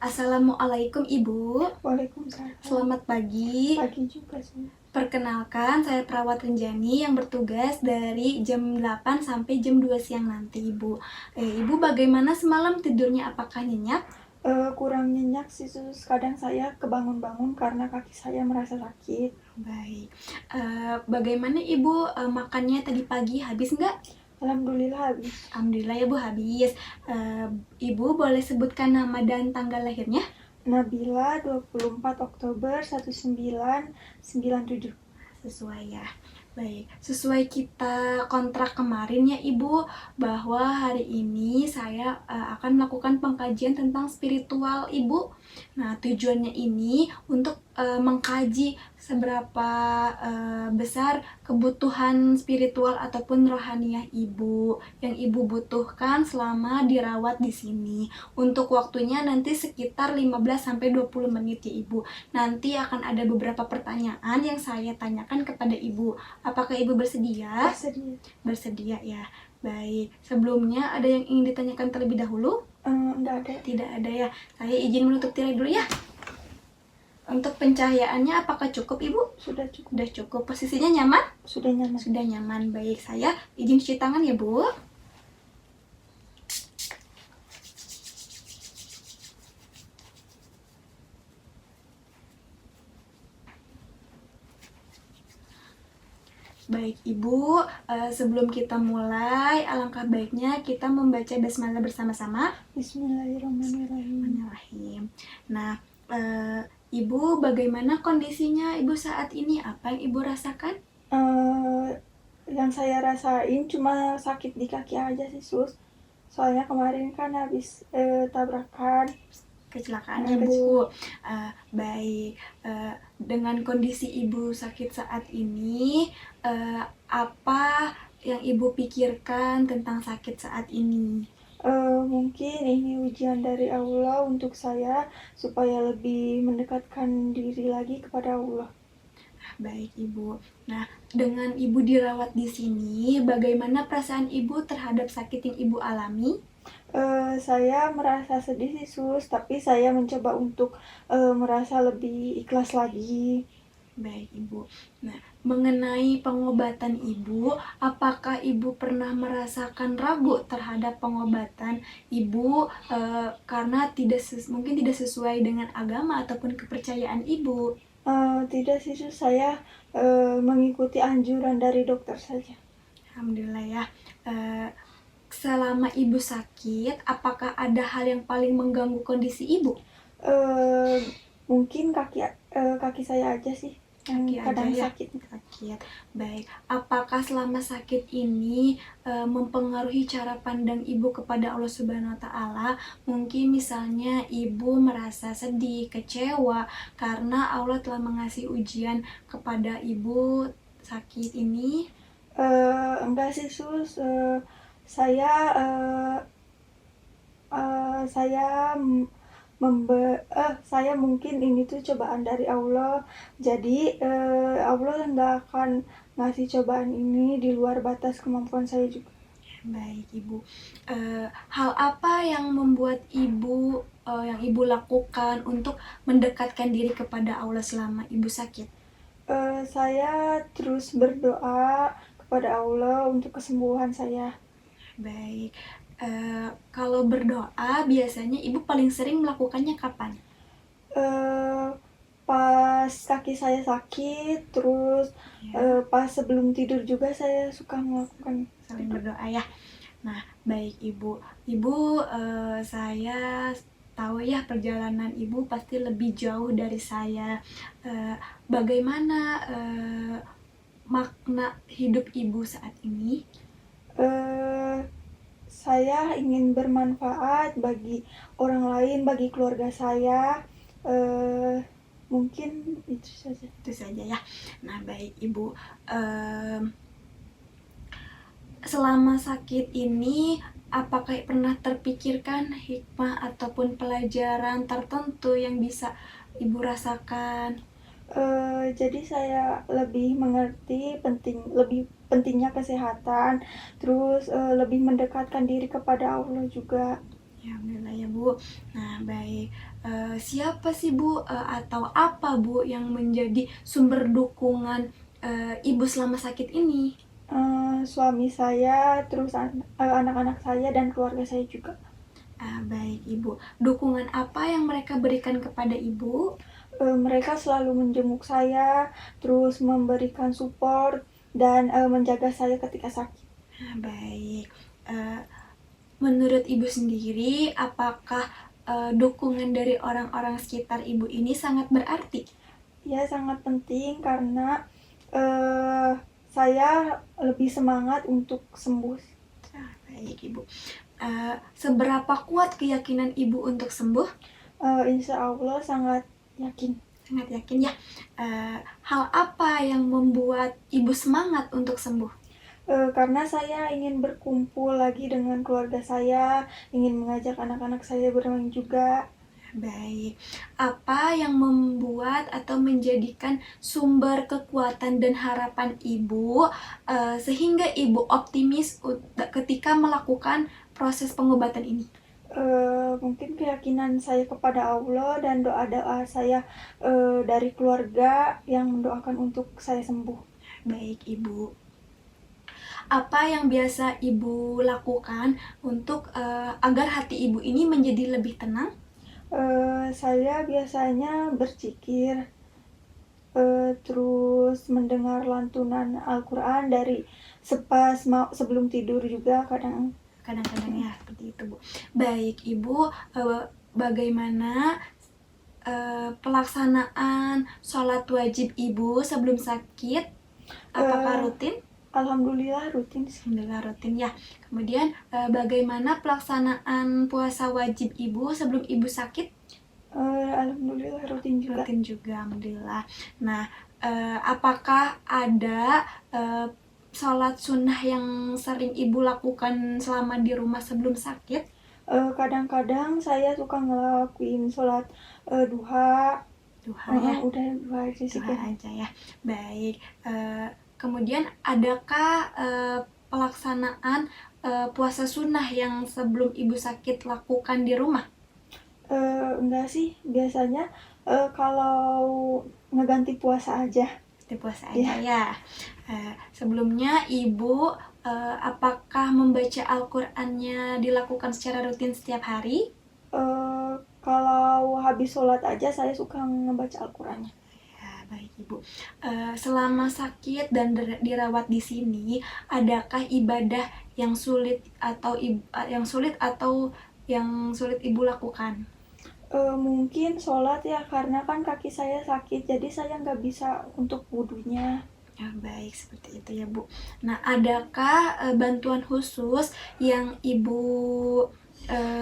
Assalamualaikum Ibu. Waalaikumsalam. Selamat pagi. Pagi juga sih. Perkenalkan, saya perawat Renjani yang bertugas dari jam 8 sampai jam 2 siang nanti, Ibu. Ibu bagaimana semalam tidurnya? Apakah nyenyak? Kurang nyenyak sih sus. Kadang saya kebangun-bangun karena kaki saya merasa sakit. Baik. Bagaimana Ibu makannya tadi pagi? Habis nggak? Alhamdulillah habis. Alhamdulillah ya Bu, habis. Ibu boleh sebutkan nama dan tanggal lahirnya? Nabila 24 Oktober 1997. Sesuai ya. Baik, sesuai kita kontrak kemarin ya Ibu, bahwa hari ini saya akan melakukan pengkajian tentang spiritual Ibu. Nah, tujuannya ini untuk mengkaji seberapa besar kebutuhan spiritual ataupun rohaniah Ibu yang Ibu butuhkan selama dirawat di sini. Untuk waktunya nanti sekitar 15 sampai 20 menit ya Ibu. Nanti akan ada beberapa pertanyaan yang saya tanyakan kepada Ibu. Apakah Ibu bersedia? Bersedia. Bersedia ya. Baik, sebelumnya ada yang ingin ditanyakan terlebih dahulu? Enggak ada. Tidak ada ya. Saya izin menutup tirai dulu ya. Untuk pencahayaannya apakah cukup Ibu? Sudah cukup. Sudah cukup. Posisinya nyaman? Sudah nyaman. Sudah nyaman. Baik, saya izin cuci tangan ya Bu. Baik Ibu, sebelum kita mulai, alangkah baiknya kita membaca basmalah bersama-sama. Bismillahirrahmanirrahim. Nah, Ibu bagaimana kondisinya Ibu saat ini? Apa yang Ibu rasakan? Yang saya rasain cuma sakit di kaki aja sih sus. Soalnya kemarin kan habis tabrakan. Kecelakaan ya Bu. Baik, dengan kondisi Ibu sakit saat ini, apa yang Ibu pikirkan tentang sakit saat ini? Mungkin ini ujian dari Allah untuk saya supaya lebih mendekatkan diri lagi kepada Allah. Baik Ibu. Nah, dengan Ibu dirawat di sini, bagaimana perasaan Ibu terhadap sakit yang Ibu alami? Saya merasa sedih sih sus, tapi saya mencoba untuk merasa lebih ikhlas lagi. Baik Ibu. Nah, mengenai pengobatan Ibu, apakah Ibu pernah merasakan ragu terhadap pengobatan Ibu karena mungkin tidak sesuai dengan agama ataupun kepercayaan Ibu? Tidak sih sus, saya mengikuti anjuran dari dokter saja. Alhamdulillah ya. Selama Ibu sakit, apakah ada hal yang paling mengganggu kondisi Ibu? Mungkin kaki saya aja sih yang Kaki kadang aja ya? sakit. Baik, apakah selama sakit ini mempengaruhi cara pandang Ibu kepada Allah Subhanahu wa Ta'ala? Mungkin misalnya Ibu merasa sedih, kecewa karena Allah telah mengasih ujian kepada Ibu sakit ini. Enggak sih sus, saya mungkin ini tuh cobaan dari Allah. Jadi Allah nggak akan ngasih cobaan ini di luar batas kemampuan saya juga. Baik Ibu, hal apa yang membuat Ibu yang Ibu lakukan untuk mendekatkan diri kepada Allah selama Ibu sakit? Saya terus berdoa kepada Allah untuk kesembuhan saya. Baik, kalau berdoa biasanya Ibu paling sering melakukannya kapan? Pas kaki saya sakit, terus pas sebelum tidur juga saya suka melakukan saling berdoa ya. Nah, baik Ibu, saya tahu ya perjalanan Ibu pasti lebih jauh dari saya. Bagaimana makna hidup Ibu saat ini? Saya ingin bermanfaat bagi orang lain, bagi keluarga saya. Mungkin itu saja. Itu saja ya. Nah, baik Ibu, selama sakit ini apakah pernah terpikirkan hikmah ataupun pelajaran tertentu yang bisa Ibu rasakan? Jadi saya lebih mengerti lebih pentingnya kesehatan, terus lebih mendekatkan diri kepada Allah juga. Ya, alhamdulillah ya Bu. Nah, baik. Siapa sih Bu atau apa Bu yang menjadi sumber dukungan Ibu selama sakit ini? Suami saya, terus anak-anak saya dan keluarga saya juga. Baik Ibu. Dukungan apa yang mereka berikan kepada Ibu? Mereka selalu menjenguk saya, terus memberikan support dan menjaga saya ketika sakit. Baik. Eh, Menurut Ibu sendiri, apakah dukungan dari orang-orang sekitar Ibu ini sangat berarti? Ya, sangat penting karena saya lebih semangat untuk sembuh. Baik Ibu. Seberapa kuat keyakinan Ibu untuk sembuh? Insya Allah sangat yakin. Sangat yakin ya. Hal apa yang membuat Ibu semangat untuk sembuh? Karena saya ingin berkumpul lagi dengan keluarga saya, ingin mengajak anak-anak saya bermain juga. Baik, apa yang membuat atau menjadikan sumber kekuatan dan harapan Ibu sehingga Ibu optimis ketika melakukan proses pengobatan ini? Mungkin keyakinan saya kepada Allah dan doa-doa saya dari keluarga yang mendoakan untuk saya sembuh. Baik Ibu. Apa yang biasa Ibu lakukan untuk agar hati Ibu ini menjadi lebih tenang? Saya biasanya berzikir, terus mendengar lantunan Al-Quran dari sebelum tidur juga Kadang-kadang ya seperti itu Bu. Baik Ibu, bagaimana pelaksanaan sholat wajib Ibu sebelum sakit? Apakah rutin? Alhamdulillah rutin sih. Alhamdulillah rutin ya. Kemudian bagaimana pelaksanaan puasa wajib Ibu sebelum Ibu sakit? Alhamdulillah rutin juga. Rutin juga, alhamdulillah. Nah, apakah ada sholat sunnah yang sering Ibu lakukan selama di rumah sebelum sakit? Kadang-kadang saya suka ngelakuin sholat duha. Duha ya. Udah duha aja sih. Duha aja ya. Baik. Kemudian adakah pelaksanaan puasa sunnah yang sebelum Ibu sakit lakukan di rumah? Enggak sih, biasanya kalau ngeganti puasa aja. Di puasa aja ya. Sebelumnya Ibu apakah membaca Al-Qur'annya dilakukan secara rutin setiap hari? Kalau habis sholat aja saya suka ngebaca Al-Qurannya. Baik Ibu. Selama sakit dan dirawat di sini, adakah ibadah yang sulit atau yang sulit Ibu lakukan? Mungkin sholat ya, karena kan kaki saya sakit, jadi saya nggak bisa untuk wudhunya. Ya, baik, seperti itu ya Bu. Nah, adakah bantuan khusus yang Ibu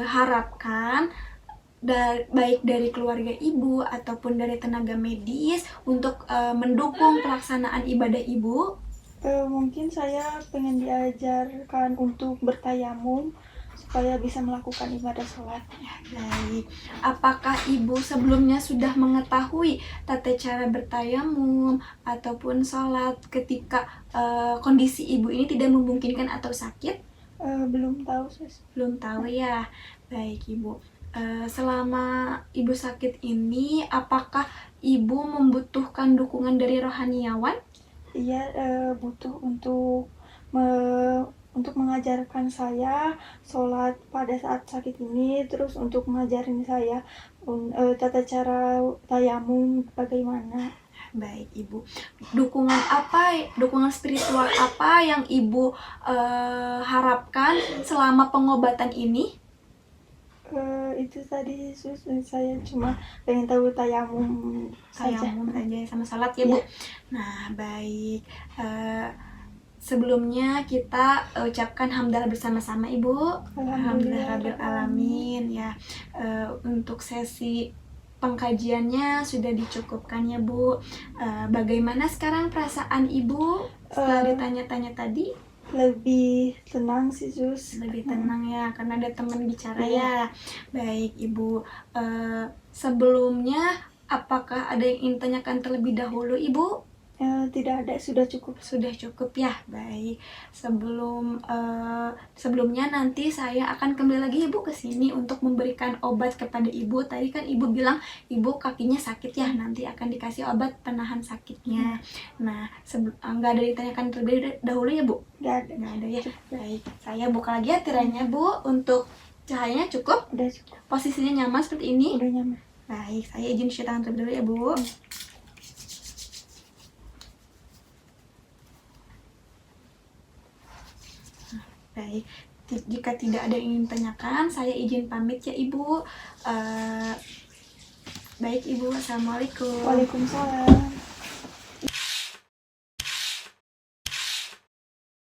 harapkan baik dari keluarga Ibu ataupun dari tenaga medis untuk mendukung pelaksanaan ibadah Ibu? Mungkin saya pengen diajarkan untuk bertayamum supaya bisa melakukan ibadah sholat. Baik, apakah Ibu sebelumnya sudah mengetahui tata cara bertayamum ataupun sholat ketika kondisi Ibu ini tidak memungkinkan atau sakit? Belum tahu, Sus. Belum tahu ya. Baik Ibu. Selama Ibu sakit ini, apakah Ibu membutuhkan dukungan dari rohaniawan? Iya, butuh untuk mengajarkan saya sholat pada saat sakit ini, terus untuk mengajarin saya tata cara tayamum bagaimana. Baik Ibu. Dukungan spiritual apa yang Ibu harapkan selama pengobatan ini? Itu tadi Sus, saya cuma pengen tahu tayamum saja sama salat ya Bu. Ya. Nah, baik. Sebelumnya kita ucapkan hamdalah bersama-sama Ibu. Alhamdulillahirabbil alamin ya. Untuk sesi pengkajiannya sudah dicukupkan ya Bu. Bagaimana sekarang perasaan Ibu setelah ditanya-tanya tadi? Lebih tenang sih Sus. Lebih tenang ya, karena ada teman bicara ya. Baik Ibu, sebelumnya apakah ada yang ingin tanyakan terlebih dahulu Ibu? Tidak ada, sudah cukup. Sudah cukup ya, baik. Sebelumnya nanti saya akan kembali lagi Ibu ke sini untuk memberikan obat kepada Ibu. Tadi kan Ibu bilang Ibu kakinya sakit ya, nanti akan dikasih obat penahan sakitnya. Nah, nggak ada ditanyakan terlebih dahulu ya Bu? Nggak ada. Nggak ada ya, baik. Saya buka lagi ya tirainya Bu. Untuk cahayanya cukup? Udah cukup. Posisinya nyaman seperti ini? Udah nyaman. Baik, saya izin cuci tangan terlebih dahulu ya Bu. Baik, jika tidak ada yang ingin tanyakan, saya izin pamit ya Ibu. Baik Ibu, Assalamualaikum. Waalaikumsalam.